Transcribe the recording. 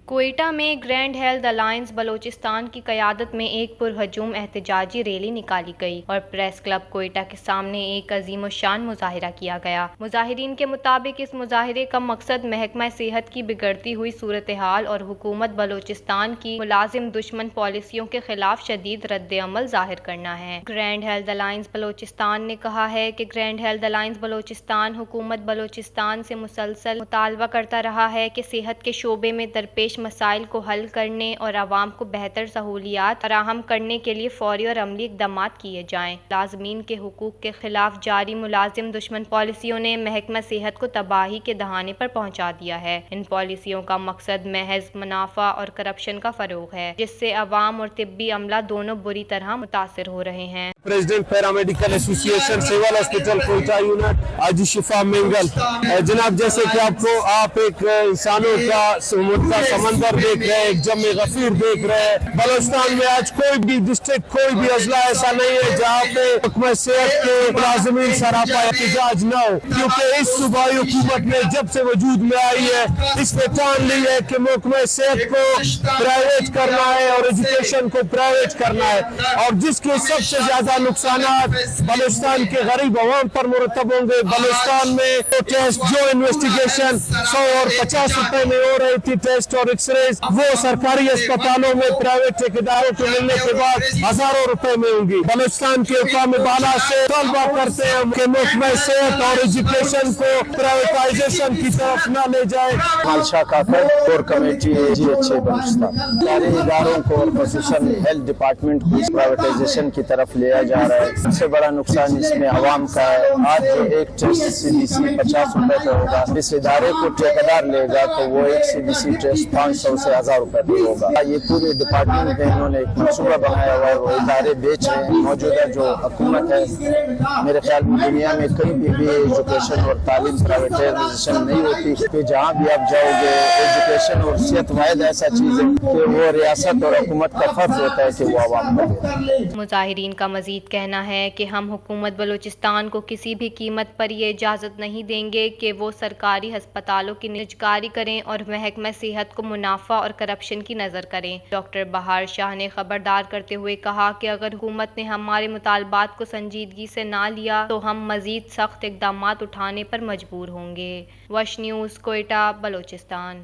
کوئٹہ میں grand health alliance Balochistan کی قیادت میں ایک پرہجوم احتجاجی ریلی نکالی گئی اور پریس کلب کوئٹہ کے سامنے ایک عظیم الشان مظاہرہ کیا گیا۔ مظاہرین کے مطابق اس مظاہرے کا مقصد محکمہ صحت کی بگڑتی ہوئی صورتحال اور حکومت بلوچستان کی ملازم دشمن پالیسیوں کے خلاف شدید رد عمل ظاہر کرنا ہے۔ گرینڈ ہیلتھ الائنس بلوچستان نے کہا ہے کہ گرینڈ ہیلتھ الائنس بلوچستان حکومت بلوچستان سے مسلسل مطالبہ کرتا رہا ہے کہ صحت کے شعبے میں درپیش مسائل کو حل کرنے اور عوام کو بہتر سہولیات فراہم کرنے کے لیے فوری اور عملی اقدامات کیے جائیں۔ ملازمین کے حقوق کے خلاف جاری ملازم دشمن پالیسیوں نے محکمہ صحت کو تباہی کے دہانے پر پہنچا دیا ہے۔ ان پالیسیوں کا مقصد محض منافع اور کرپشن کا فروغ ہے، جس سے عوام اور طبی عملہ دونوں بری طرح متاثر ہو رہے ہیں۔ پریزیڈنٹ پیرامیڈیکل ایسوسی ایشن سول ہاسپٹل کوئٹہ یونٹ آج شفا منگل۔ جناب، جیسے کہ آپ ایک انسانوں کا سمندر دیکھ رہے ہیں، ایک جمع غفیر دیکھ رہے ہیں۔ بلوچستان میں آج کوئی بھی ڈسٹرکٹ، کوئی بھی اضلاع ایسا نہیں ہے جہاں پہ محکمہ صحت کے ملازمین سراپا احتجاج نہ ہو، کیونکہ اس صوبائی حکومت نے جب سے وجود میں آئی ہے اس نے ٹھان لی ہے کہ محکمہ صحت کو پرائیویٹ کرنا ہے اور ایجوکیشن کو پرائیویٹ کرنا ہے، اور جس کے سب سے زیادہ نقصانات بلوچستان کے غریب عوام پر مرتب ہوں گے۔ بلوچستان میں ٹیسٹ جو انویسٹیگیشن 100 اور 50 روپے میں ہو رہی تھی، ٹیسٹ اور ایکس ریز، وہ سرکاری اسپتالوں میں پرائیویٹ ٹھیکیداروں کو ملنے کے بعد ہزاروں روپے میں ہوں گی۔ بلوچستان کے حکام بالا سے طلبہ کرتے ہیں کہ محکمہ صحت اور ایجوکیشن کو پرائیویٹائزیشن کی طرف نہ لے جائے۔ Shah Kakar core committee GHA Balochistan سارے اداروں کو اور خصوصاً ہیلتھ ڈپارٹمنٹ کو پرائیویٹائزیشن کی طرف لیا جا رہا ہے۔ سب سے بڑا نقصان اس میں عوام کا ہے۔ آج جو ایک ٹیسٹ CBC 50 روپے کا ہوگا، اس ادارے کو ٹھیکیدار لے گا تو وہ ایک CBC ٹیسٹ 500 سے 1000 روپے کا ہوگا۔ یہ پورے ڈپارٹمنٹ میں انہوں نے ایک منصوبہ بنایا ہوا ہے، وہ ادارے بیچ رہے ہیں۔ موجودہ جو حکومت ہے، میرے خیال میں دنیا میں کہیں بھی ایجوکیشن اور تعلیم پرائیویٹائزیشن نہیں ہوتی، کہ جہاں بھی آپ جاؤ گے ایجوکیشن اور صحت واحد ایسا چیز ہے کہ وہ ریاست اور حکومت کا فرض ہوتا ہے کہ وہ عوام کو دے۔ مظاہرین کا مزید کہنا ہے کہ ہم حکومت بلوچستان کو کسی بھی قیمت پر یہ اجازت نہیں دیں گے کہ وہ سرکاری ہسپتالوں کی نجکاری کریں اور محکمہ صحت کو منافع اور کرپشن کی نظر کریں۔ ڈاکٹر بہار شاہ نے خبردار کرتے ہوئے کہا کہ اگر حکومت نے ہمارے مطالبات کو سنجیدگی سے نہ لیا تو ہم مزید سخت اقدامات اٹھانے پر مجبور ہوں گے۔ وش نیوز، کوئٹہ، بلوچستان۔